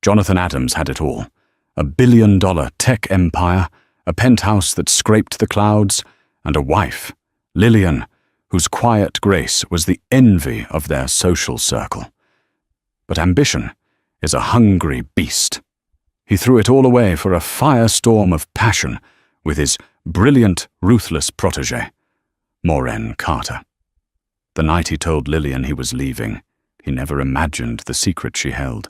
Jonathan Adams had it all. A billion-dollar tech empire, a penthouse that scraped the clouds, and a wife, Lillian, whose quiet grace was the envy of their social circle. But ambition is a hungry beast. He threw it all away for a firestorm of passion with his brilliant, ruthless protégé, Maureen Carter. The night he told Lillian he was leaving, he never imagined the secret she held,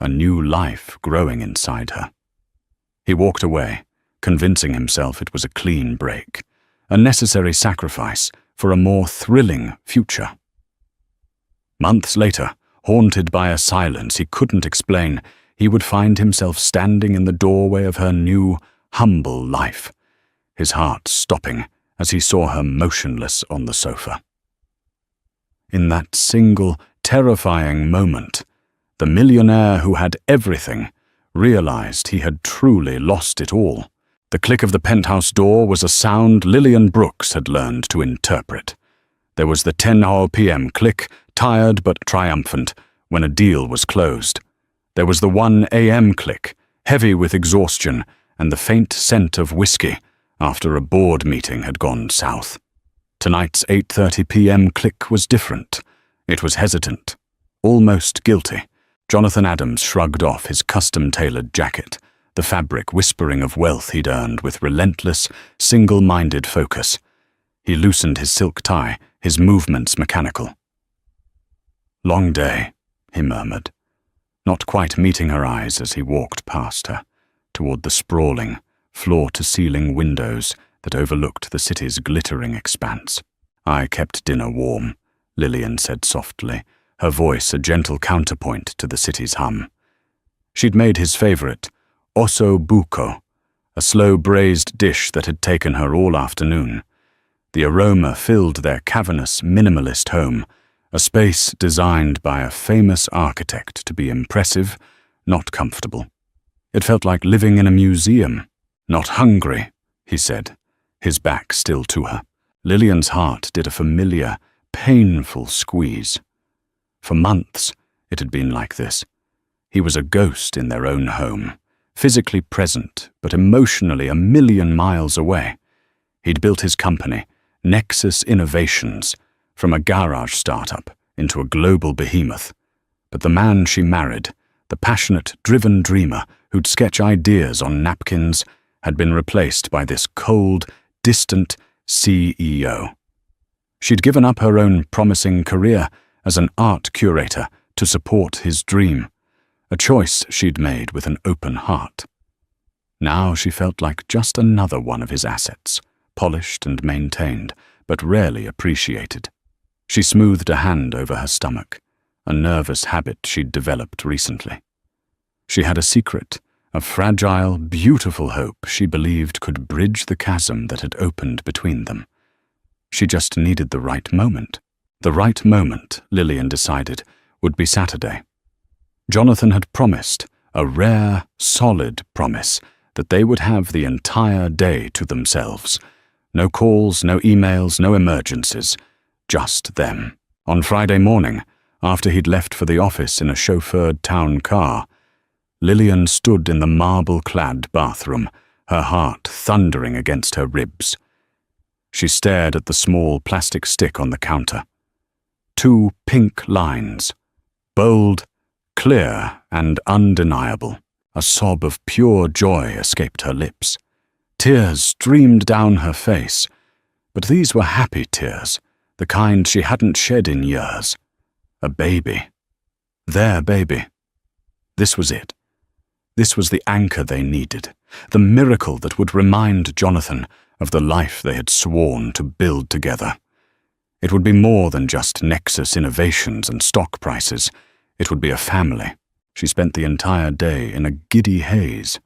a new life growing inside her. He walked away, convincing himself it was a clean break, a necessary sacrifice for a more thrilling future. Months later, haunted by a silence he couldn't explain, he would find himself standing in the doorway of her new, humble life, his heart stopping as he saw her motionless on the sofa. In that single, terrifying moment, the millionaire who had everything realized he had truly lost it all. The click of the penthouse door was a sound Lillian Brooks had learned to interpret. There was the 10 p.m. click, tired but triumphant, when a deal was closed. There was the 1 a.m. click, heavy with exhaustion and the faint scent of whiskey after a board meeting had gone south. Tonight's 8:30 p.m. click was different. It was hesitant, almost guilty. Jonathan Adams shrugged off his custom-tailored jacket, the fabric whispering of wealth he'd earned with relentless, single-minded focus. He loosened his silk tie, his movements mechanical. "Long day," he murmured, not quite meeting her eyes as he walked past her, toward the sprawling, floor-to-ceiling windows that overlooked the city's glittering expanse. "I kept dinner warm," Lillian said softly, her voice a gentle counterpoint to the city's hum. She'd made his favorite, osso buco, a slow braised dish that had taken her all afternoon. The aroma filled their cavernous, minimalist home, a space designed by a famous architect to be impressive, not comfortable. It felt like living in a museum. "Not hungry," he said, his back still to her. Lillian's heart did a familiar, painful squeeze. For months, it had been like this. He was a ghost in their own home, physically present, but emotionally a million miles away. He'd built his company, Nexus Innovations, from a garage startup into a global behemoth. But the man she married, the passionate, driven dreamer who'd sketch ideas on napkins, had been replaced by this cold, distant CEO. She'd given up her own promising career as an art curator to support his dream, a choice she'd made with an open heart. Now she felt like just another one of his assets, polished and maintained, but rarely appreciated. She smoothed a hand over her stomach, a nervous habit she'd developed recently. She had a secret, a fragile, beautiful hope she believed could bridge the chasm that had opened between them. She just needed the right moment. The right moment, Lillian decided, would be Saturday. Jonathan had promised, a rare, solid promise, that they would have the entire day to themselves. No calls, no emails, no emergencies. Just them. On Friday morning, after he'd left for the office in a chauffeured town car, Lillian stood in the marble-clad bathroom, her heart thundering against her ribs. She stared at the small plastic stick on the counter. 2 pink lines, bold, clear, and undeniable. A sob of pure joy escaped her lips. Tears streamed down her face, but these were happy tears, the kind she hadn't shed in years. A baby. Their baby. This was it. This was the anchor they needed, the miracle that would remind Jonathan of the life they had sworn to build together. It would be more than just Nexus Innovations and stock prices. It would be a family. She spent the entire day in a giddy haze.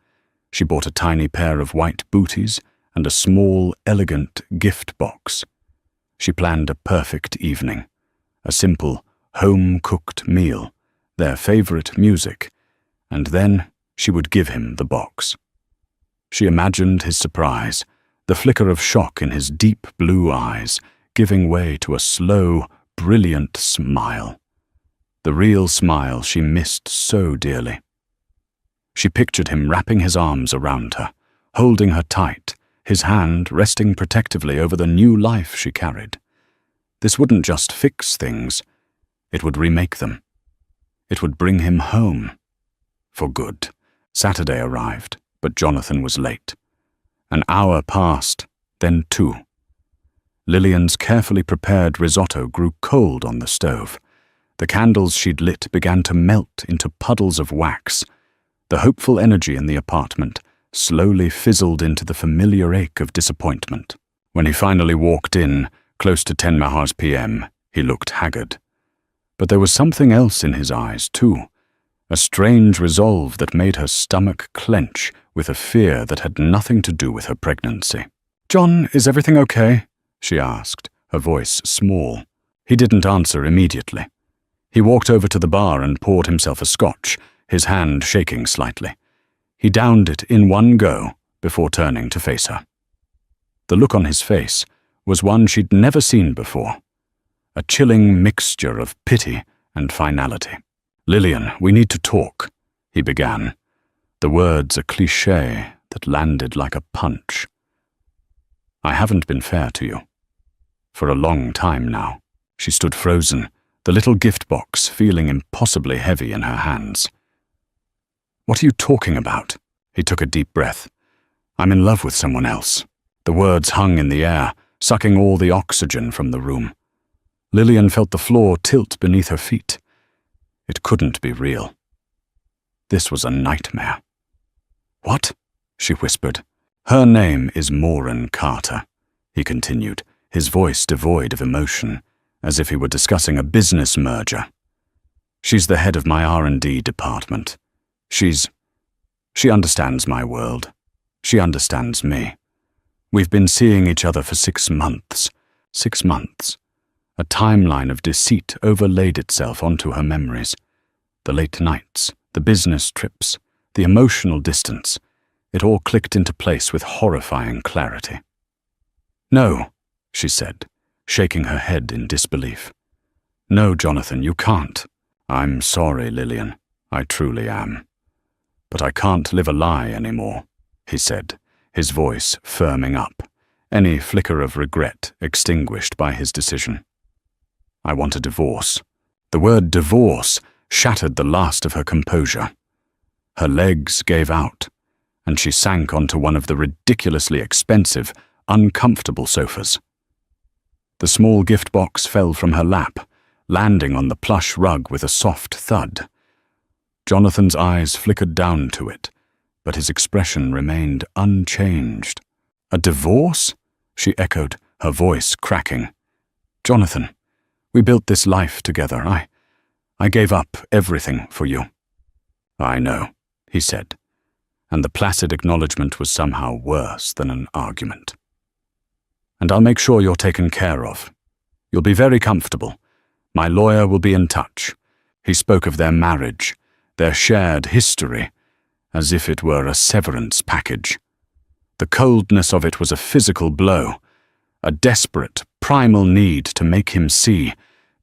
She bought a tiny pair of white booties and a small, elegant gift box. She planned a perfect evening, a simple, home-cooked meal, their favorite music, and then she would give him the box. She imagined his surprise, the flicker of shock in his deep blue eyes, giving way to a slow, brilliant smile. The real smile she missed so dearly. She pictured him wrapping his arms around her, holding her tight, his hand resting protectively over the new life she carried. This wouldn't just fix things, it would remake them. It would bring him home. For good. Saturday arrived, but Jonathan was late. An hour passed, then 2. Lillian's carefully prepared risotto grew cold on the stove. The candles she'd lit began to melt into puddles of wax. The hopeful energy in the apartment slowly fizzled into the familiar ache of disappointment. When he finally walked in, close to 10 p.m., he looked haggard. But there was something else in his eyes, too. A strange resolve that made her stomach clench with a fear that had nothing to do with her pregnancy. "John, is everything okay?" she asked, her voice small. He didn't answer immediately. He walked over to the bar and poured himself a scotch, his hand shaking slightly. He downed it in one go before turning to face her. The look on his face was one she'd never seen before, a chilling mixture of pity and finality. "Lillian, we need to talk," he began, the words a cliché that landed like a punch. "I haven't been fair to you. For a long time now." She stood frozen, the little gift box feeling impossibly heavy in her hands. "What are you talking about?" He took a deep breath. "I'm in love with someone else." The words hung in the air, sucking all the oxygen from the room. Lillian felt the floor tilt beneath her feet. It couldn't be real. This was a nightmare. "What?" she whispered. "Her name is Maureen Carter," he continued, his voice devoid of emotion, as if he were discussing a business merger. "She's the head of my R&D department. She understands my world. She understands me. We've been seeing each other for 6 months. 6 months. A timeline of deceit overlaid itself onto her memories. The late nights, the business trips, the emotional distance. It all clicked into place with horrifying clarity. "No," she said, shaking her head in disbelief. "No, Jonathan, you can't." "I'm sorry, Lillian. I truly am. But I can't live a lie anymore," he said, his voice firming up, any flicker of regret extinguished by his decision. "I want a divorce." The word divorce shattered the last of her composure. Her legs gave out, and she sank onto one of the ridiculously expensive, uncomfortable sofas. The small gift box fell from her lap, landing on the plush rug with a soft thud. Jonathan's eyes flickered down to it, but his expression remained unchanged. "A divorce?" she echoed, her voice cracking. "Jonathan, we built this life together. I gave up everything for you." "I know," he said, and the placid acknowledgement was somehow worse than an argument. "And I'll make sure you're taken care of. You'll be very comfortable. My lawyer will be in touch." He spoke of their marriage, their shared history, as if it were a severance package. The coldness of it was a physical blow, a desperate, primal need to make him see,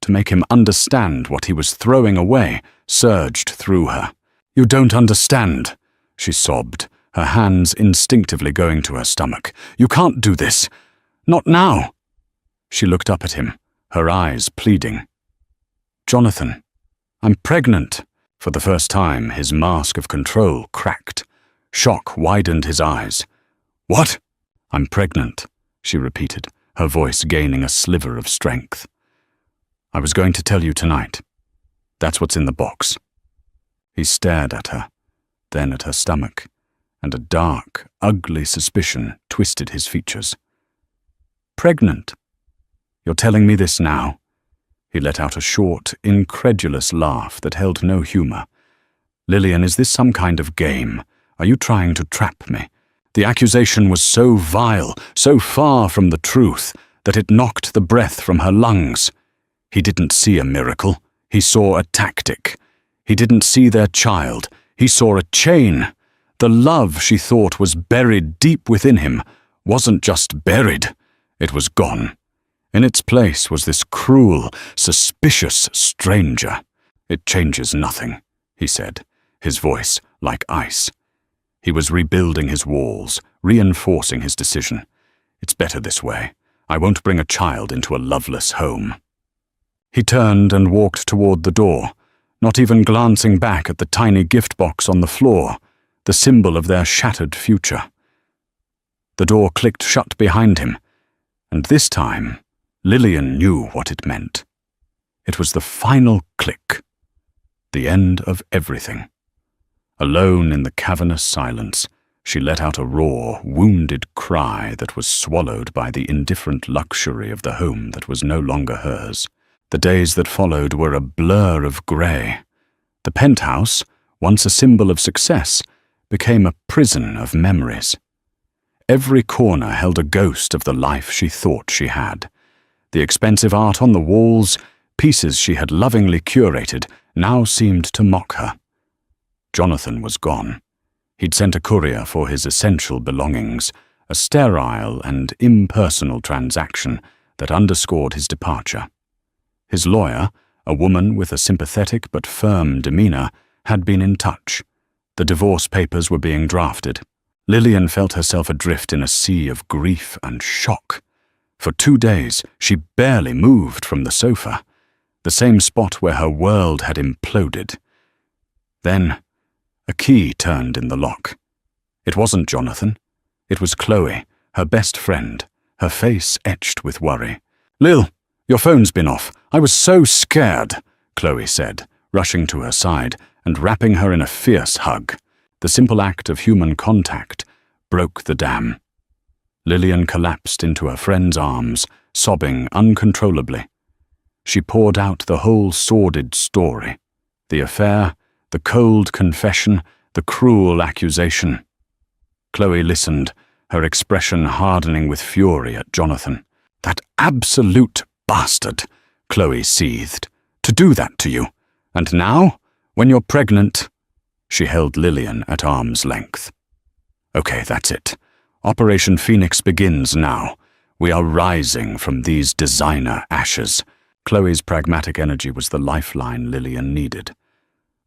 to make him understand what he was throwing away, surged through her. "You don't understand," she sobbed, her hands instinctively going to her stomach. "You can't do this. Not now." She looked up at him, her eyes pleading. "Jonathan, I'm pregnant." For the first time, his mask of control cracked. Shock widened his eyes. "What?" "I'm pregnant," she repeated, her voice gaining a sliver of strength. "I was going to tell you tonight. That's what's in the box." He stared at her, then at her stomach, and a dark, ugly suspicion twisted his features. "Pregnant? You're telling me this now?" He let out a short, incredulous laugh that held no humor. "Lillian, is this some kind of game? Are you trying to trap me?" The accusation was so vile, so far from the truth, that it knocked the breath from her lungs. He didn't see a miracle. He saw a tactic. He didn't see their child. He saw a chain. The love she thought was buried deep within him wasn't just buried. It was gone. In its place was this cruel, suspicious stranger. "It changes nothing," he said, his voice like ice. He was rebuilding his walls, reinforcing his decision. It's better this way. I won't bring a child into a loveless home. He turned and walked toward the door, not even glancing back at the tiny gift box on the floor, the symbol of their shattered future. The door clicked shut behind him, and this time, Lillian knew what it meant. It was the final click, the end of everything. Alone in the cavernous silence, she let out a raw, wounded cry that was swallowed by the indifferent luxury of the home that was no longer hers. The days that followed were a blur of grey. The penthouse, once a symbol of success, became a prison of memories. Every corner held a ghost of the life she thought she had. The expensive art on the walls, pieces she had lovingly curated, now seemed to mock her. Jonathan was gone. He'd sent a courier for his essential belongings, a sterile and impersonal transaction that underscored his departure. His lawyer, a woman with a sympathetic but firm demeanor, had been in touch. The divorce papers were being drafted. Lillian felt herself adrift in a sea of grief and shock. For 2 days, she barely moved from the sofa, the same spot where her world had imploded. Then, a key turned in the lock. It wasn't Jonathan. It was Chloe, her best friend, her face etched with worry. "Lil, your phone's been off. I was so scared," Chloe said, rushing to her side and wrapping her in a fierce hug. The simple act of human contact broke the dam. Lillian collapsed into her friend's arms, sobbing uncontrollably. She poured out the whole sordid story. The affair, the cold confession, the cruel accusation. Chloe listened, her expression hardening with fury at Jonathan. "That absolute bastard," Chloe seethed. "To do that to you. And now, when you're pregnant—" She held Lillian at arm's length. "Okay, that's it. Operation Phoenix begins now. We are rising from these designer ashes." Chloe's pragmatic energy was the lifeline Lillian needed.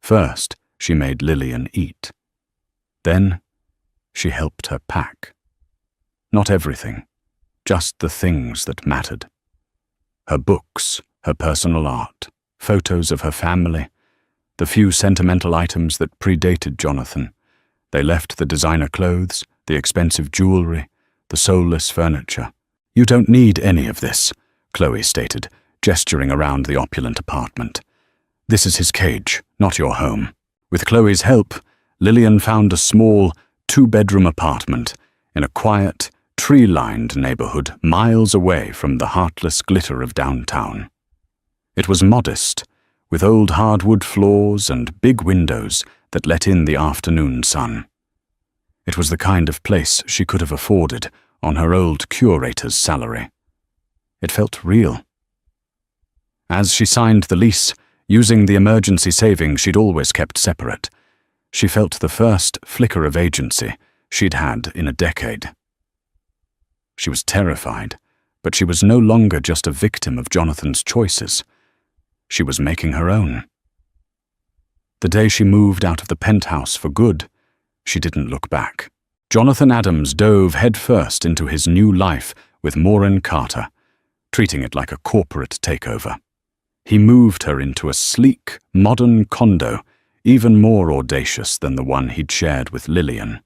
First, she made Lillian eat. Then, she helped her pack. Not everything, just the things that mattered. Her books, her personal art, photos of her family, the few sentimental items that predated Jonathan. They left the designer clothes, the expensive jewelry, the soulless furniture. "You don't need any of this," Chloe stated, gesturing around the opulent apartment. "This is his cage, not your home." With Chloe's help, Lillian found a small, 2-bedroom apartment in a quiet, tree-lined neighborhood miles away from the heartless glitter of downtown. It was modest, with old hardwood floors and big windows that let in the afternoon sun. It was the kind of place she could have afforded on her old curator's salary. It felt real. As she signed the lease, using the emergency savings she'd always kept separate, she felt the first flicker of agency she'd had in a decade. She was terrified, but she was no longer just a victim of Jonathan's choices. She was making her own. The day she moved out of the penthouse for good, she didn't look back. Jonathan Adams dove headfirst into his new life with Maureen Carter, treating it like a corporate takeover. He moved her into a sleek, modern condo, even more audacious than the one he'd shared with Lillian.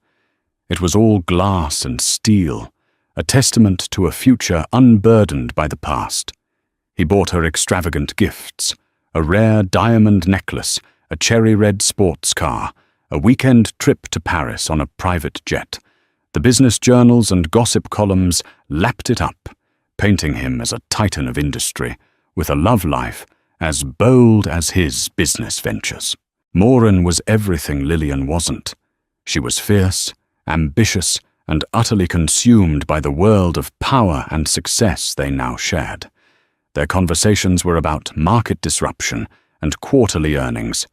It was all glass and steel, a testament to a future unburdened by the past. He bought her extravagant gifts, a rare diamond necklace, a cherry-red sports car, a weekend trip to Paris on a private jet. The business journals and gossip columns lapped it up, painting him as a titan of industry, with a love life as bold as his business ventures. Maureen was everything Lillian wasn't. She was fierce, ambitious, and utterly consumed by the world of power and success they now shared. Their conversations were about market disruption and quarterly earnings.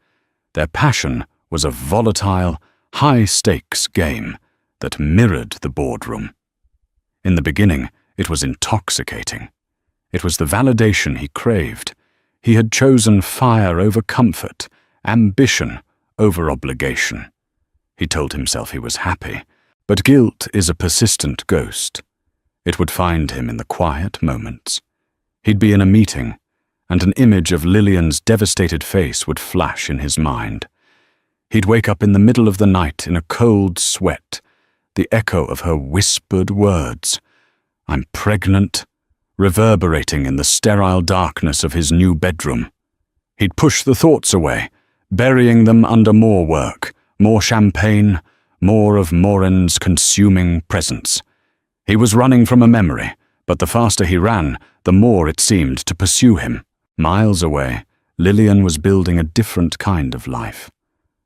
Their passion was a volatile, high-stakes game that mirrored the boardroom. In the beginning, it was intoxicating. It was the validation he craved. He had chosen fire over comfort, ambition over-obligation. He told himself he was happy, but guilt is a persistent ghost. It would find him in the quiet moments. He'd be in a meeting, and an image of Lillian's devastated face would flash in his mind. He'd wake up in the middle of the night in a cold sweat, the echo of her whispered words, "I'm pregnant," reverberating in the sterile darkness of his new bedroom. He'd push the thoughts away, burying them under more work, more champagne, more of Morin's consuming presence. He was running from a memory, but the faster he ran, the more it seemed to pursue him. Miles away, Lillian was building a different kind of life.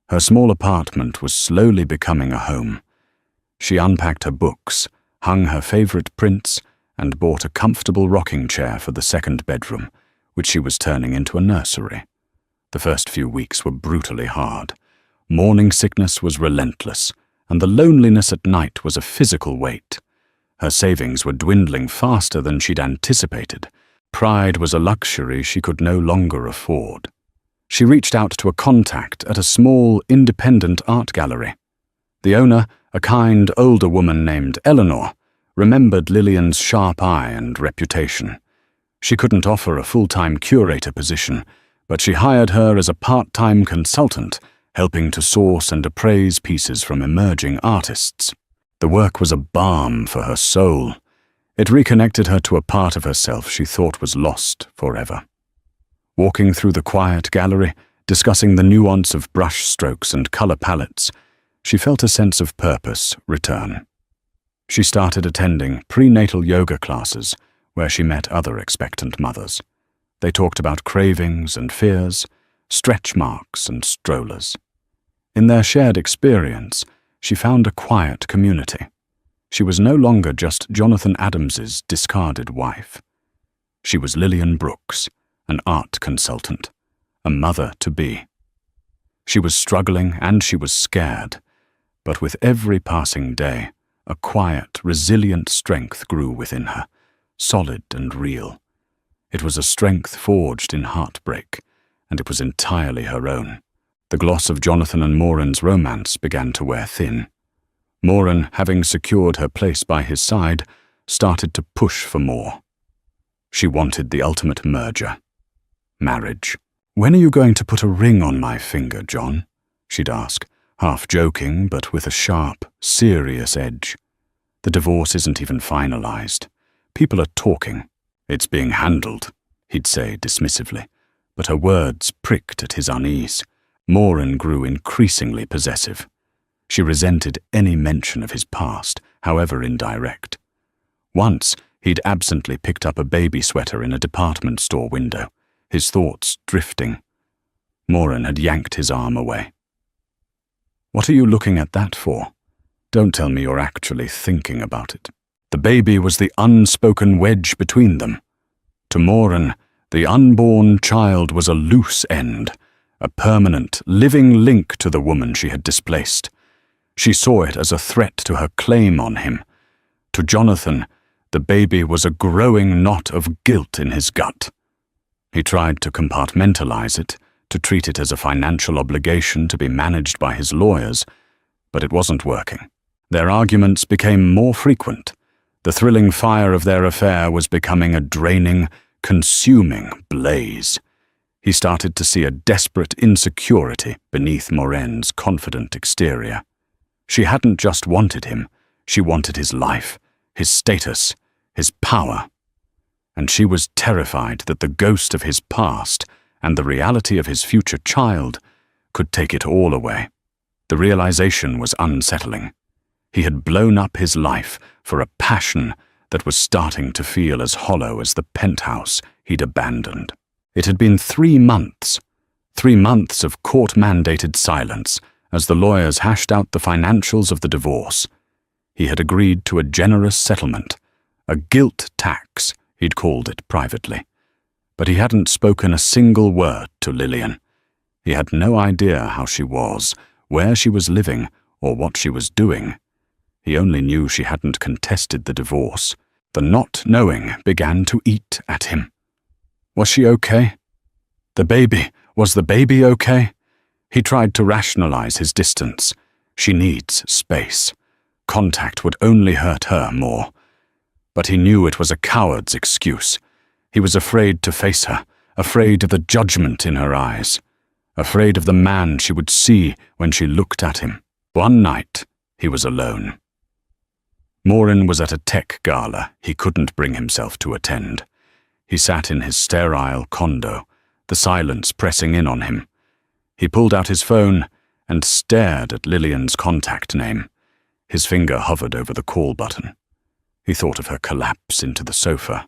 Her small apartment was slowly becoming a home. She unpacked her books, hung her favorite prints, and bought a comfortable rocking chair for the second bedroom, which she was turning into a nursery. The first few weeks were brutally hard. Morning sickness was relentless, and the loneliness at night was a physical weight. Her savings were dwindling faster than she'd anticipated. Pride was a luxury she could no longer afford. She reached out to a contact at a small, independent art gallery. The owner, a kind, older woman named Eleanor, remembered Lillian's sharp eye and reputation. She couldn't offer a full-time curator position, but she hired her as a part-time consultant, helping to source and appraise pieces from emerging artists. The work was a balm for her soul. It reconnected her to a part of herself she thought was lost forever. Walking through the quiet gallery, discussing the nuance of brush strokes and color palettes, she felt a sense of purpose return. She started attending prenatal yoga classes where she met other expectant mothers. They talked about cravings and fears, stretch marks and strollers. In their shared experience, she found a quiet community. She was no longer just Jonathan Adams's discarded wife. She was Lillian Brooks, an art consultant, a mother-to-be. She was struggling and she was scared, but with every passing day, a quiet, resilient strength grew within her, solid and real. It was a strength forged in heartbreak, and it was entirely her own. The gloss of Jonathan and Morin's romance began to wear thin. Morin, having secured her place by his side, started to push for more. She wanted the ultimate merger. Marriage. "When are you going to put a ring on my finger, John?" she'd ask, half joking but with a sharp, serious edge. "The divorce isn't even finalized. People are talking. It's being handled," he'd say dismissively, but her words pricked at his unease. Morin grew increasingly possessive. She resented any mention of his past, however indirect. Once, he'd absently picked up a baby sweater in a department store window, his thoughts drifting. Morin had yanked his arm away. "What are you looking at that for? Don't tell me you're actually thinking about it." The baby was the unspoken wedge between them. To Morin, the unborn child was a loose end, a permanent, living link to the woman she had displaced. She saw it as a threat to her claim on him. To Jonathan, the baby was a growing knot of guilt in his gut. He tried to compartmentalize it, to treat it as a financial obligation to be managed by his lawyers, but it wasn't working. Their arguments became more frequent. The thrilling fire of their affair was becoming a draining, consuming blaze. He started to see a desperate insecurity beneath Morin's confident exterior. She hadn't just wanted him, she wanted his life, his status, his power. And she was terrified that the ghost of his past and the reality of his future child could take it all away. The realization was unsettling. He had blown up his life for a passion that was starting to feel as hollow as the penthouse he'd abandoned. It had been 3 months. 3 months of court-mandated silence as the lawyers hashed out the financials of the divorce. He had agreed to a generous settlement, a guilt tax, he'd called it privately. But he hadn't spoken a single word to Lillian. He had no idea how she was, where she was living, or what she was doing. He only knew she hadn't contested the divorce. The not knowing began to eat at him. Was she okay? Was the baby okay? He tried to rationalize his distance. She needs space. Contact would only hurt her more. But he knew it was a coward's excuse. He was afraid to face her, afraid of the judgment in her eyes, afraid of the man she would see when she looked at him. One night, he was alone. Maureen was at a tech gala he couldn't bring himself to attend. He sat in his sterile condo, the silence pressing in on him. He pulled out his phone and stared at Lillian's contact name. His finger hovered over the call button. He thought of her collapse into the sofa,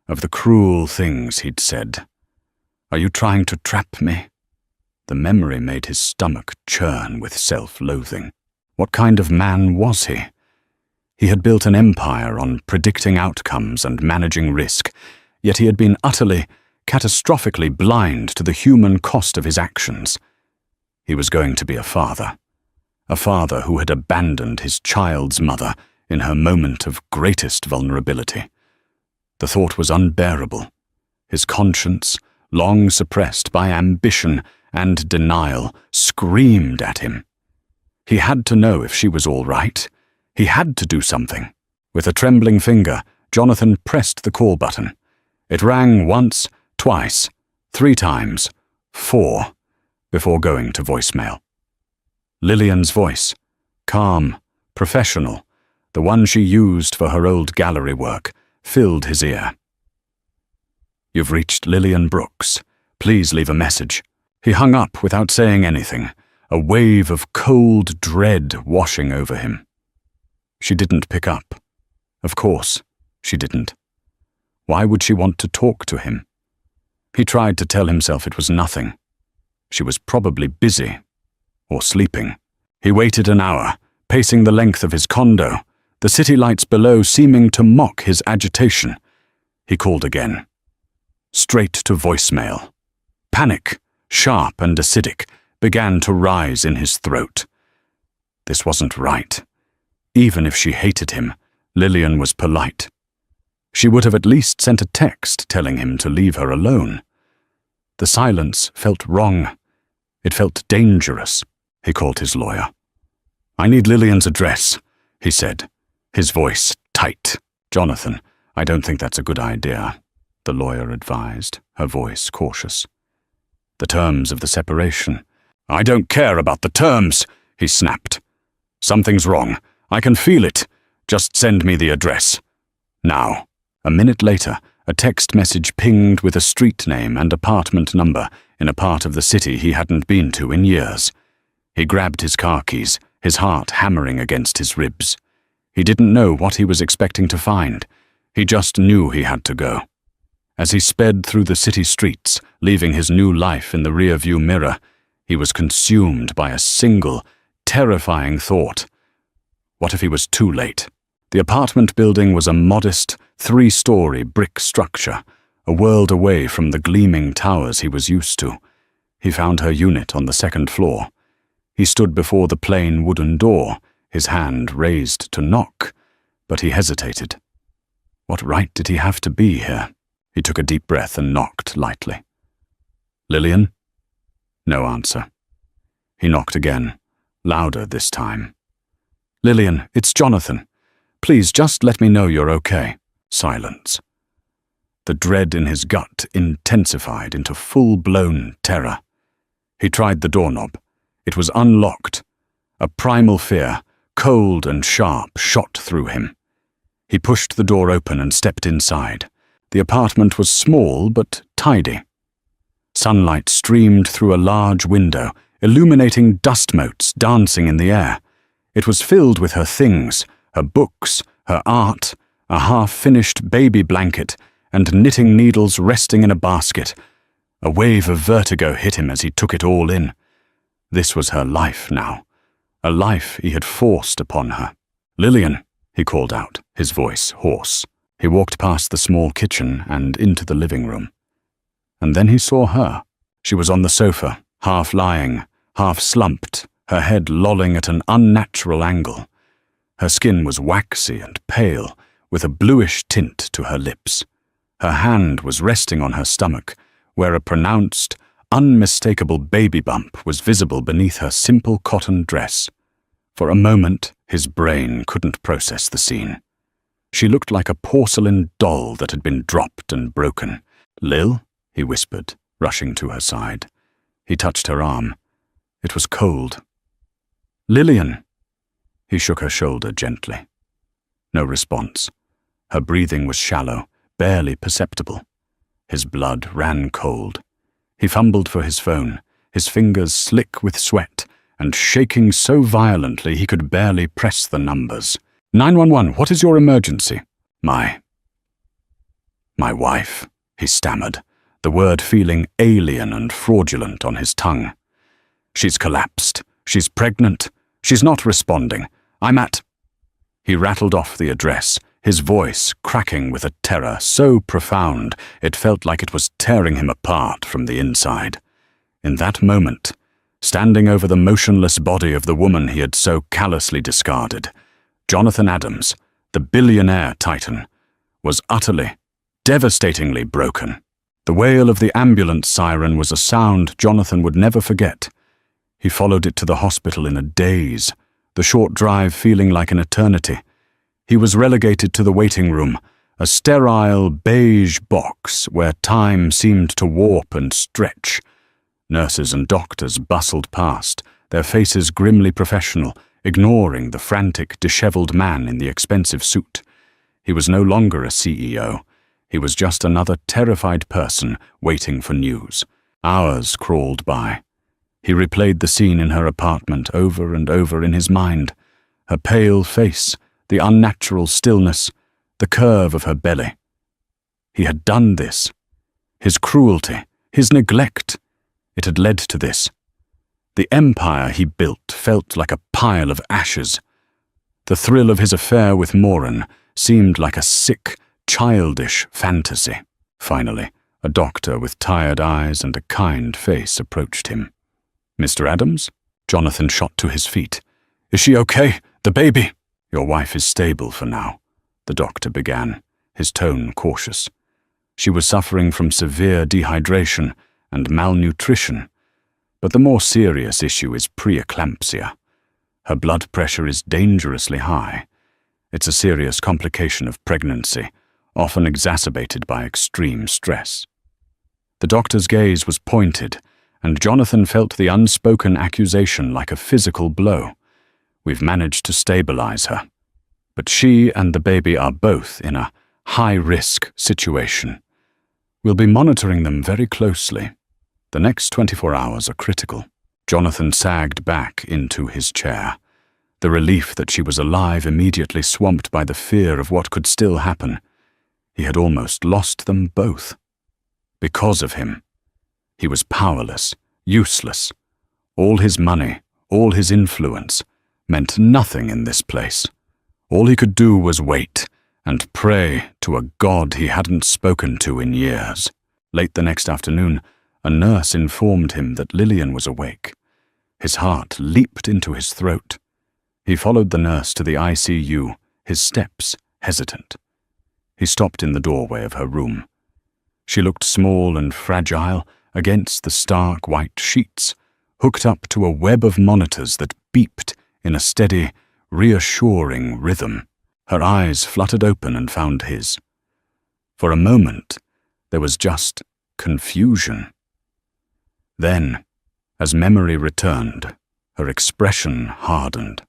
of the cruel things he'd said. "Are you trying to trap me?" The memory made his stomach churn with self-loathing. What kind of man was he? He had built an empire on predicting outcomes and managing risk, yet he had been utterly, catastrophically blind to the human cost of his actions. He was going to be a father who had abandoned his child's mother in her moment of greatest vulnerability. The thought was unbearable. His conscience, long suppressed by ambition and denial, screamed at him. He had to know if she was all right. He had to do something. With a trembling finger, Jonathan pressed the call button. It rang once, twice, 3 times, 4, before going to voicemail. Lillian's voice, calm, professional, the one she used for her old gallery work, filled his ear. "You've reached Lillian Brooks. Please leave a message." He hung up without saying anything, a wave of cold dread washing over him. She didn't pick up. Of course, she didn't. Why would she want to talk to him? He tried to tell himself it was nothing. She was probably busy, or sleeping. He waited an hour, pacing the length of his condo, the city lights below seeming to mock his agitation. He called again. Straight to voicemail. Panic, sharp and acidic, began to rise in his throat. This wasn't right. Even if she hated him, Lillian was polite. She would have at least sent a text telling him to leave her alone. The silence felt wrong. It felt dangerous. He called his lawyer. "I need Lillian's address," he said, his voice tight. "Jonathan, I don't think that's a good idea," the lawyer advised, her voice cautious. "The terms of the separation." "I don't care about the terms," he snapped. "Something's wrong. I can feel it. Just send me the address. Now." A minute later, a text message pinged with a street name and apartment number in a part of the city he hadn't been to in years. He grabbed his car keys, his heart hammering against his ribs. He didn't know what he was expecting to find. He just knew he had to go. As he sped through the city streets, leaving his new life in the rearview mirror, he was consumed by a single, terrifying thought. What if he was too late? The apartment building was a modest, 3-story brick structure, a world away from the gleaming towers he was used to. He found her unit on the 2nd floor. He stood before the plain wooden door, his hand raised to knock, but he hesitated. What right did he have to be here? He took a deep breath and knocked lightly. "Lillian?" No answer. He knocked again, louder this time. "Lillian, it's Jonathan. Please just let me know you're okay." Silence. The dread in his gut intensified into full-blown terror. He tried the doorknob. It was unlocked. A primal fear, cold and sharp, shot through him. He pushed the door open and stepped inside. The apartment was small but tidy. Sunlight streamed through a large window, illuminating dust motes dancing in the air. It was filled with her things, her books, her art, a half-finished baby blanket, and knitting needles resting in a basket. A wave of vertigo hit him as he took it all in. This was her life now, a life he had forced upon her. "Lillian," he called out, his voice hoarse. He walked past the small kitchen and into the living room. And then he saw her. She was on the sofa, half lying, half slumped, her head lolling at an unnatural angle. Her skin was waxy and pale, with a bluish tint to her lips. Her hand was resting on her stomach, where a pronounced, unmistakable baby bump was visible beneath her simple cotton dress. For a moment, his brain couldn't process the scene. She looked like a porcelain doll that had been dropped and broken. "Lil?" he whispered, rushing to her side. He touched her arm. It was cold. "Lillian!" He shook her shoulder gently. No response. Her breathing was shallow, barely perceptible. His blood ran cold. He fumbled for his phone, his fingers slick with sweat, and shaking so violently he could barely press the numbers. 911, what is your emergency? My wife, he stammered, the word feeling alien and fraudulent on his tongue. She's collapsed. She's pregnant. She's not responding. I'm at... He rattled off the address, his voice cracking with a terror so profound it felt like it was tearing him apart from the inside. In that moment, standing over the motionless body of the woman he had so callously discarded, Jonathan Adams, the billionaire titan, was utterly, devastatingly broken. The wail of the ambulance siren was a sound Jonathan would never forget. He followed it to the hospital in a daze, the short drive feeling like an eternity. He was relegated to the waiting room, a sterile beige box where time seemed to warp and stretch. Nurses and doctors bustled past, their faces grimly professional, ignoring the frantic, disheveled man in the expensive suit. He was no longer a CEO. He was just another terrified person waiting for news. Hours crawled by. He replayed the scene in her apartment over and over in his mind. Her pale face, the unnatural stillness, the curve of her belly. He had done this. His cruelty, his neglect, it had led to this. The empire he built felt like a pile of ashes. The thrill of his affair with Moran seemed like a sick, childish fantasy. Finally, a doctor with tired eyes and a kind face approached him. "Mr. Adams?" Jonathan shot to his feet. "Is she okay? The baby?" "Your wife is stable for now," the doctor began, his tone cautious. "She was suffering from severe dehydration and malnutrition, but the more serious issue is preeclampsia. Her blood pressure is dangerously high. It's a serious complication of pregnancy, often exacerbated by extreme stress." The doctor's gaze was pointed, and Jonathan felt the unspoken accusation like a physical blow. "We've managed to stabilize her, but she and the baby are both in a high-risk situation. We'll be monitoring them very closely. The next 24 hours are critical." Jonathan sagged back into his chair. The relief that she was alive immediately swamped by the fear of what could still happen. He had almost lost them both. Because of him. He was powerless, useless. All his money, all his influence, meant nothing in this place. All he could do was wait and pray to a God he hadn't spoken to in years. Late the next afternoon, a nurse informed him that Lillian was awake. His heart leaped into his throat. He followed the nurse to the ICU, his steps hesitant. He stopped in the doorway of her room. She looked small and fragile against the stark white sheets, hooked up to a web of monitors that beeped in a steady, reassuring rhythm. Her eyes fluttered open and found his. For a moment, there was just confusion. Then, as memory returned, her expression hardened.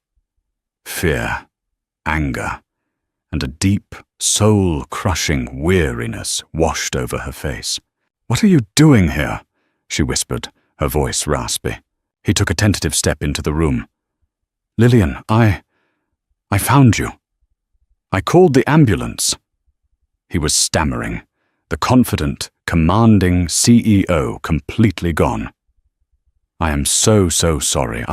Fear, anger, and a deep, soul-crushing weariness washed over her face. "What are you doing here?" she whispered, her voice raspy. He took a tentative step into the room. "Lillian, I found you. I called the ambulance." He was stammering, the confident, commanding CEO completely gone. "I am so sorry.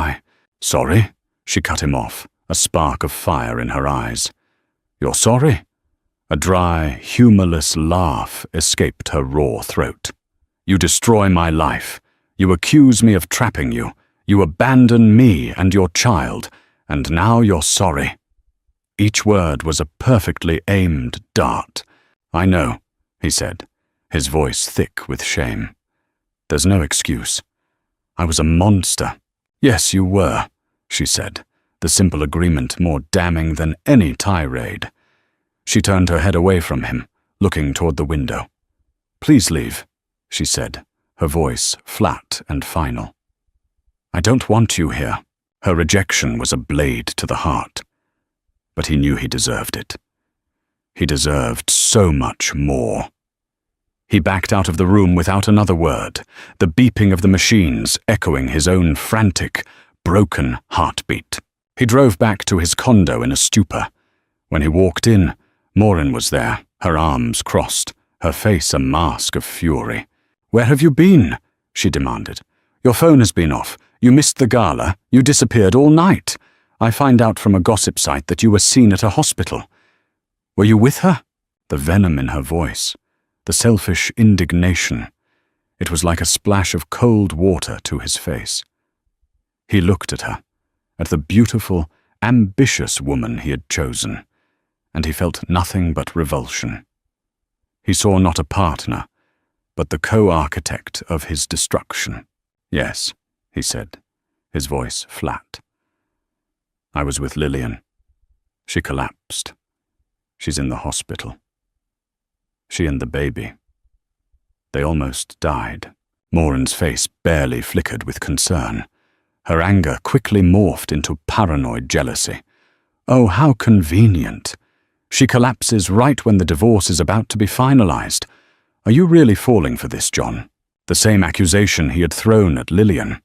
Sorry?" She cut him off, a spark of fire in her eyes. "You're sorry?" A dry, humorless laugh escaped her raw throat. "You destroy my life. You accuse me of trapping you. You abandon me and your child, and now you're sorry." Each word was a perfectly aimed dart. "I know," he said, his voice thick with shame. There's no excuse. I was a monster. Yes, you were, she said, the simple agreement more damning than any tirade. She turned her head away from him, looking toward the window. Please leave, she said, her voice flat and final. I don't want you here. Her rejection was a blade to the heart. But he knew he deserved it. He deserved so much more. He backed out of the room without another word, the beeping of the machines echoing his own frantic, broken heartbeat. He drove back to his condo in a stupor. When he walked in, Maureen was there, her arms crossed, her face a mask of fury. Where have you been? She demanded. Your phone has been off. You missed the gala. You disappeared all night. I find out from a gossip site that you were seen at a hospital. Were you with her? The venom in her voice, the selfish indignation. It was like a splash of cold water to his face. He looked at her, at the beautiful, ambitious woman he had chosen, and he felt nothing but revulsion. He saw not a partner, but the co-architect of his destruction. Yes, he said, his voice flat. I was with Lillian. She collapsed. She's in the hospital. She and the baby. They almost died. Maureen's face barely flickered with concern. Her anger quickly morphed into paranoid jealousy. Oh, how convenient. She collapses right when the divorce is about to be finalized. Are you really falling for this, John? The same accusation he had thrown at Lillian.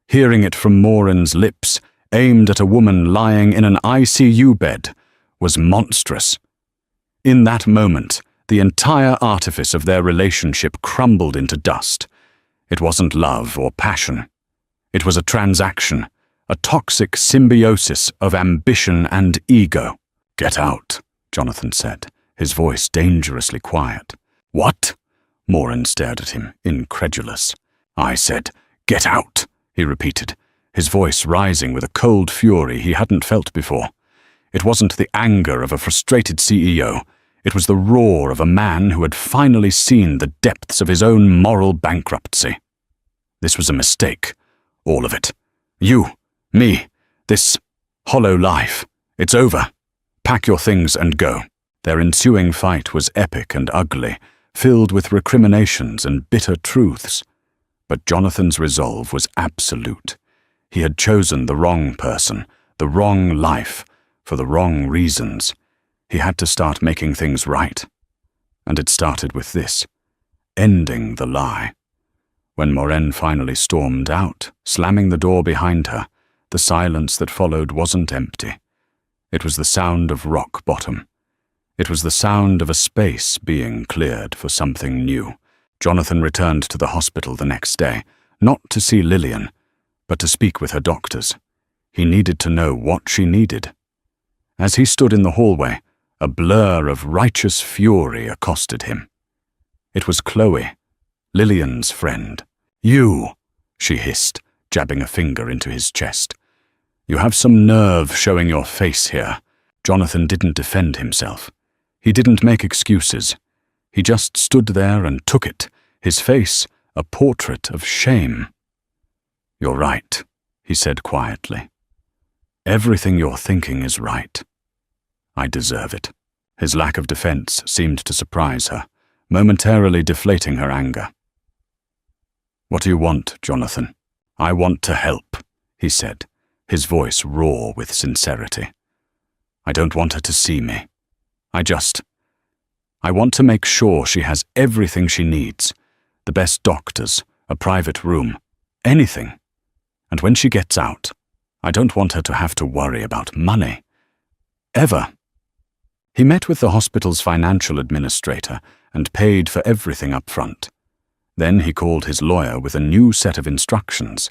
Hearing it from Maureen's lips, aimed at a woman lying in an ICU bed, was monstrous. In that moment, the entire artifice of their relationship crumbled into dust. It wasn't love or passion. It was a transaction, a toxic symbiosis of ambition and ego. Get out, Jonathan said, his voice dangerously quiet. What? Maureen stared at him, incredulous. I said, get out, he repeated, his voice rising with a cold fury he hadn't felt before. It wasn't the anger of a frustrated CEO. It was the roar of a man who had finally seen the depths of his own moral bankruptcy. This was a mistake, all of it. You, me, this hollow life. It's over. Pack your things and go. Their ensuing fight was epic and ugly, filled with recriminations and bitter truths. But Jonathan's resolve was absolute. He had chosen the wrong person, the wrong life, for the wrong reasons. He had to start making things right. And it started with this, ending the lie. When Maureen finally stormed out, slamming the door behind her, the silence that followed wasn't empty. It was the sound of rock bottom. It was the sound of a space being cleared for something new. Jonathan returned to the hospital the next day, not to see Lillian, but to speak with her doctors. He needed to know what she needed. As he stood in the hallway, a blur of righteous fury accosted him. It was Chloe, Lillian's friend. You, she hissed, jabbing a finger into his chest. You have some nerve showing your face here. Jonathan didn't defend himself. He didn't make excuses. He just stood there and took it, his face a portrait of shame. You're right, he said quietly. Everything you're thinking is right. I deserve it. His lack of defense seemed to surprise her, momentarily deflating her anger. What do you want, Jonathan? I want to help, he said, his voice raw with sincerity. I don't want her to see me. I want to make sure she has everything she needs, the best doctors, a private room, anything. And when she gets out, I don't want her to have to worry about money. Ever. He met with the hospital's financial administrator and paid for everything up front. Then he called his lawyer with a new set of instructions.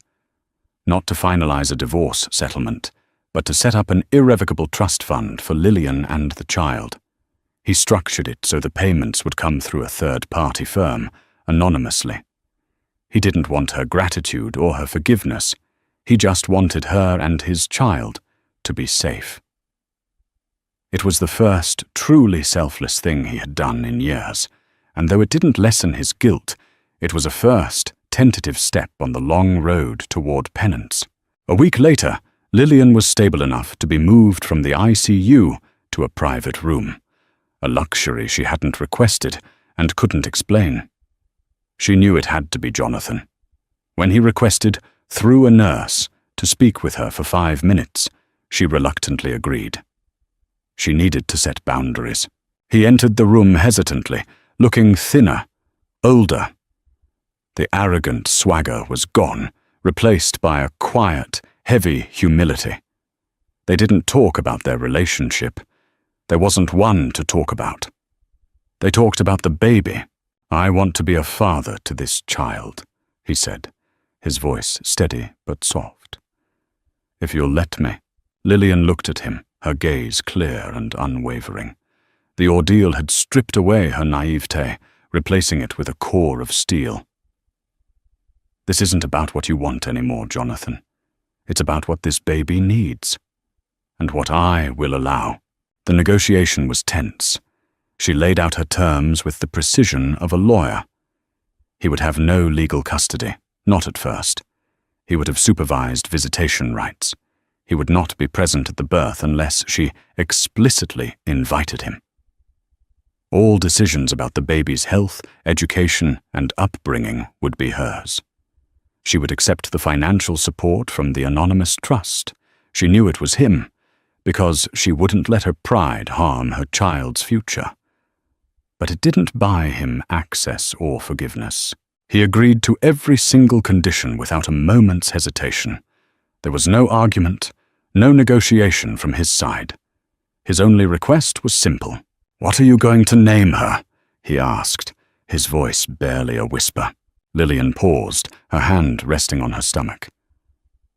Not to finalize a divorce settlement, but to set up an irrevocable trust fund for Lillian and the child. He structured it so the payments would come through a third-party firm, anonymously. He didn't want her gratitude or her forgiveness. He just wanted her and his child to be safe. It was the first truly selfless thing he had done in years, and though it didn't lessen his guilt, it was a first tentative step on the long road toward penance. A week later, Lillian was stable enough to be moved from the ICU to a private room, a luxury she hadn't requested and couldn't explain. She knew it had to be Jonathan. When he requested, through a nurse, to speak with her for 5 minutes, she reluctantly agreed. She needed to set boundaries. He entered the room hesitantly, looking thinner, older. The arrogant swagger was gone, replaced by a quiet, heavy humility. They didn't talk about their relationship. There wasn't one to talk about. They talked about the baby. "I want to be a father to this child," he said, his voice steady but soft. "If you'll let me." Lillian looked at him, her gaze clear and unwavering. The ordeal had stripped away her naivete, replacing it with a core of steel. "This isn't about what you want anymore, Jonathan. It's about what this baby needs, and what I will allow." The negotiation was tense. She laid out her terms with the precision of a lawyer. He would have no legal custody, not at first. He would have supervised visitation rights. He would not be present at the birth unless she explicitly invited him. All decisions about the baby's health, education, and upbringing would be hers. She would accept the financial support from the anonymous trust. She knew it was him, because she wouldn't let her pride harm her child's future. But it didn't buy him access or forgiveness. He agreed to every single condition without a moment's hesitation. There was no argument, no negotiation from his side. His only request was simple. "What are you going to name her?" he asked, his voice barely a whisper. Lillian paused, her hand resting on her stomach.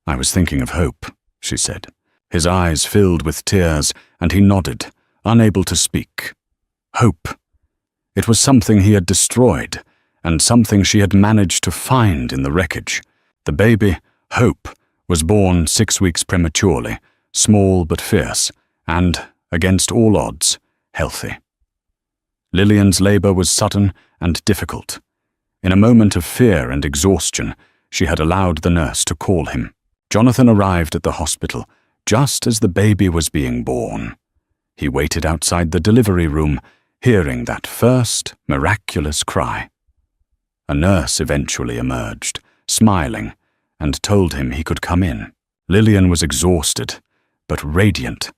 "I was thinking of Hope," she said. His eyes filled with tears, and he nodded, unable to speak. Hope. It was something he had destroyed, and something she had managed to find in the wreckage. The baby, Hope, was born 6 weeks prematurely, small but fierce, and, against all odds, healthy. Lillian's labor was sudden and difficult. In a moment of fear and exhaustion, she had allowed the nurse to call him. Jonathan arrived at the hospital just as the baby was being born. He waited outside the delivery room, hearing that first miraculous cry. A nurse eventually emerged, smiling, and told him he could come in. Lillian was exhausted, but radiant,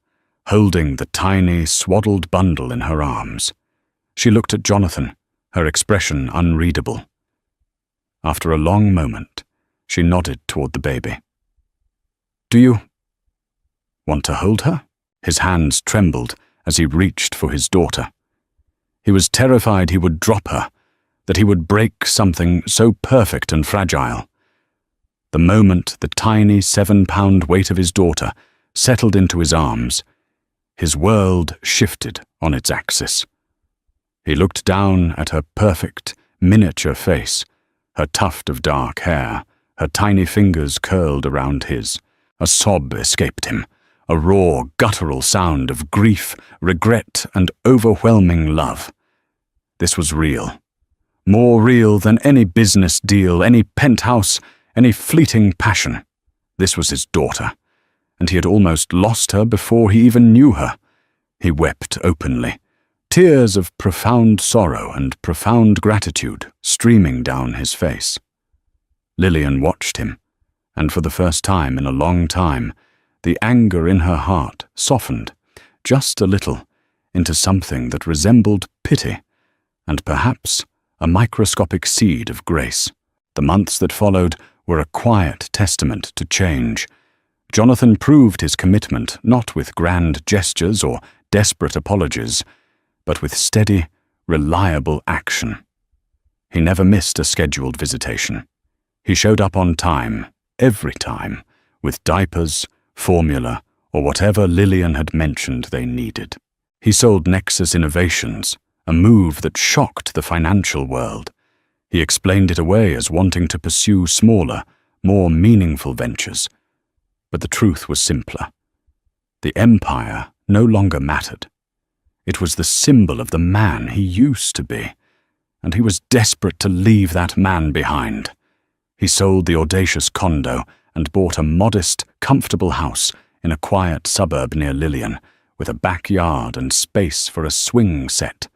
holding the tiny, swaddled bundle in her arms. She looked at Jonathan, her expression unreadable. After a long moment, she nodded toward the baby. "Do you want to hold her?" His hands trembled as he reached for his daughter. He was terrified he would drop her, that he would break something so perfect and fragile. The moment the tiny 7-pound weight of his daughter settled into his arms, his world shifted on its axis. He looked down at her perfect, miniature face, her tuft of dark hair, her tiny fingers curled around his. A sob escaped him, a raw, guttural sound of grief, regret, and overwhelming love. This was real. More real than any business deal, any penthouse, any fleeting passion. This was his daughter, and he had almost lost her before he even knew her. He wept openly, tears of profound sorrow and profound gratitude streaming down his face. Lillian watched him, and for the first time in a long time, the anger in her heart softened, just a little, into something that resembled pity, and perhaps a microscopic seed of grace. The months that followed were a quiet testament to change. Jonathan proved his commitment not with grand gestures or desperate apologies, but with steady, reliable action. He never missed a scheduled visitation. He showed up on time, every time, with diapers, formula, or whatever Lillian had mentioned they needed. He sold Nexus Innovations, a move that shocked the financial world. He explained it away as wanting to pursue smaller, more meaningful ventures. But the truth was simpler. The empire no longer mattered. It was the symbol of the man he used to be, and he was desperate to leave that man behind. He sold the audacious condo and bought a modest, comfortable house in a quiet suburb near Lillian, with a backyard and space for a swing set.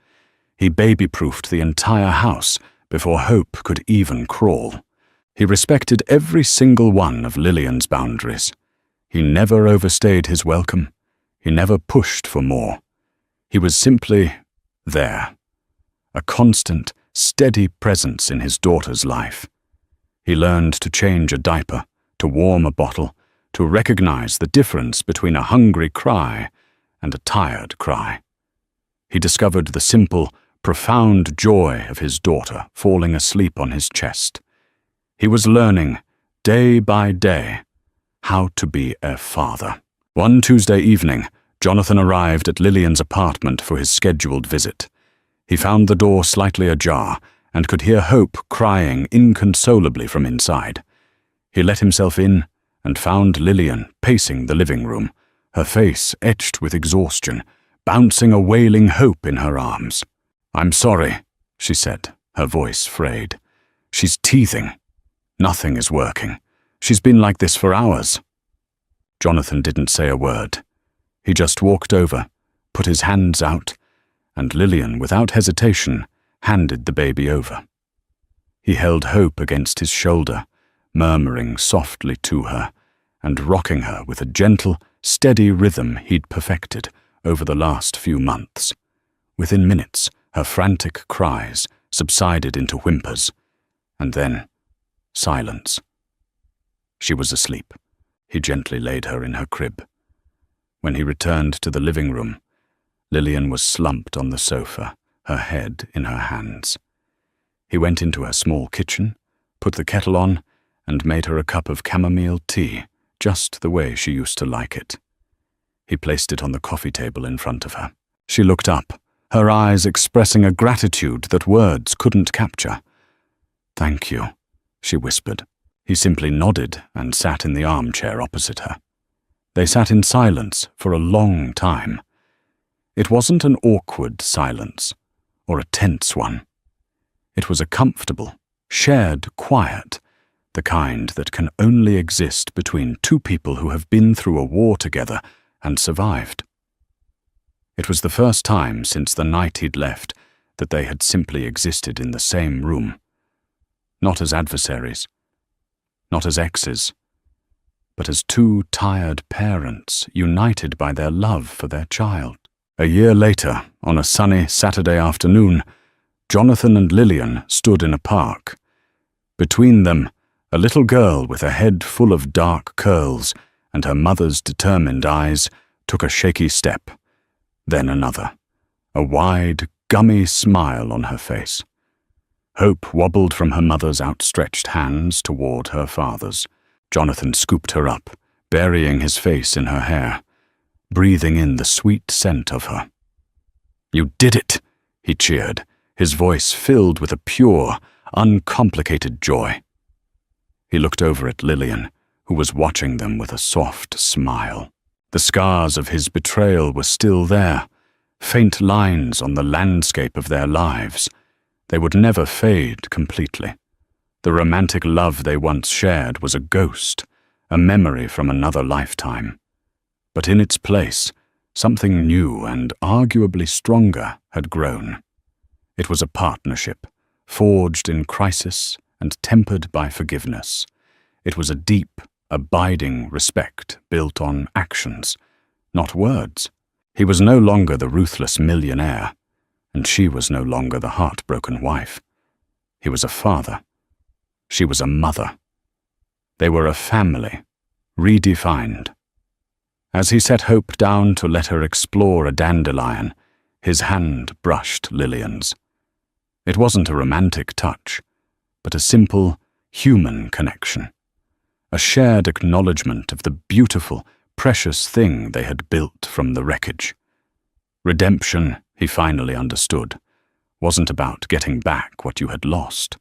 He baby-proofed the entire house before Hope could even crawl. He respected every single one of Lillian's boundaries. He never overstayed his welcome. He never pushed for more. He was simply there, a constant, steady presence in his daughter's life. He learned to change a diaper, to warm a bottle, to recognize the difference between a hungry cry and a tired cry. He discovered the simple, profound joy of his daughter falling asleep on his chest. He was learning, day by day, how to be a father. One Tuesday evening, Jonathan arrived at Lillian's apartment for his scheduled visit. He found the door slightly ajar and could hear Hope crying inconsolably from inside. He let himself in and found Lillian pacing the living room, her face etched with exhaustion, bouncing a wailing Hope in her arms. "I'm sorry," she said, her voice frayed. "She's teething. Nothing is working. She's been like this for hours." Jonathan didn't say a word. He just walked over, put his hands out, and Lillian, without hesitation, handed the baby over. He held Hope against his shoulder, murmuring softly to her, and rocking her with a gentle, steady rhythm he'd perfected over the last few months. Within minutes, her frantic cries subsided into whimpers, and then silence. She was asleep. He gently laid her in her crib. When he returned to the living room, Lillian was slumped on the sofa, her head in her hands. He went into her small kitchen, put the kettle on, and made her a cup of chamomile tea, just the way she used to like it. He placed it on the coffee table in front of her. She looked up, her eyes expressing a gratitude that words couldn't capture. "Thank you," she whispered. He simply nodded and sat in the armchair opposite her. They sat in silence for a long time. It wasn't an awkward silence, or a tense one. It was a comfortable, shared quiet, the kind that can only exist between two people who have been through a war together and survived. It was the first time since the night he'd left that they had simply existed in the same room. Not as adversaries, not as exes, but as two tired parents united by their love for their child. A year later, on a sunny Saturday afternoon, Jonathan and Lillian stood in a park. Between them, a little girl with a head full of dark curls and her mother's determined eyes took a shaky step, then another, a wide, gummy smile on her face. Hope wobbled from her mother's outstretched hands toward her father's. Jonathan scooped her up, burying his face in her hair, breathing in the sweet scent of her. "You did it!" he cheered, his voice filled with a pure, uncomplicated joy. He looked over at Lillian, who was watching them with a soft smile. The scars of his betrayal were still there, faint lines on the landscape of their lives. They would never fade completely. The romantic love they once shared was a ghost, a memory from another lifetime. But in its place, something new and arguably stronger had grown. It was a partnership, forged in crisis and tempered by forgiveness. It was a deep, abiding respect built on actions, not words. He was no longer the ruthless millionaire, and she was no longer the heartbroken wife. He was a father. She was a mother. They were a family, redefined. As he set Hope down to let her explore a dandelion, his hand brushed Lillian's. It wasn't a romantic touch, but a simple, human connection. A shared acknowledgement of the beautiful, precious thing they had built from the wreckage. Redemption, he finally understood, wasn't about getting back what you had lost.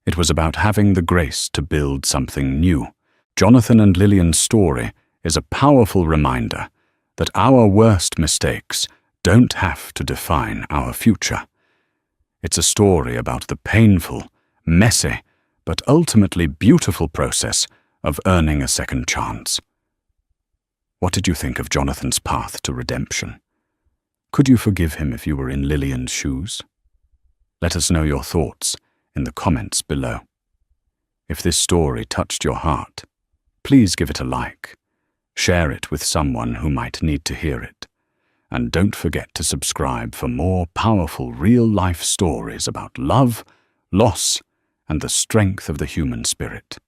It was about having the grace to build something new. Jonathan and Lillian's story is a powerful reminder that our worst mistakes don't have to define our future. It's a story about the painful, messy, but ultimately beautiful process of earning a second chance. What did you think of Jonathan's path to redemption? Could you forgive him if you were in Lillian's shoes? Let us know your thoughts in the comments below. If this story touched your heart, please give it a like, share it with someone who might need to hear it, and don't forget to subscribe for more powerful real-life stories about love, loss, and the strength of the human spirit.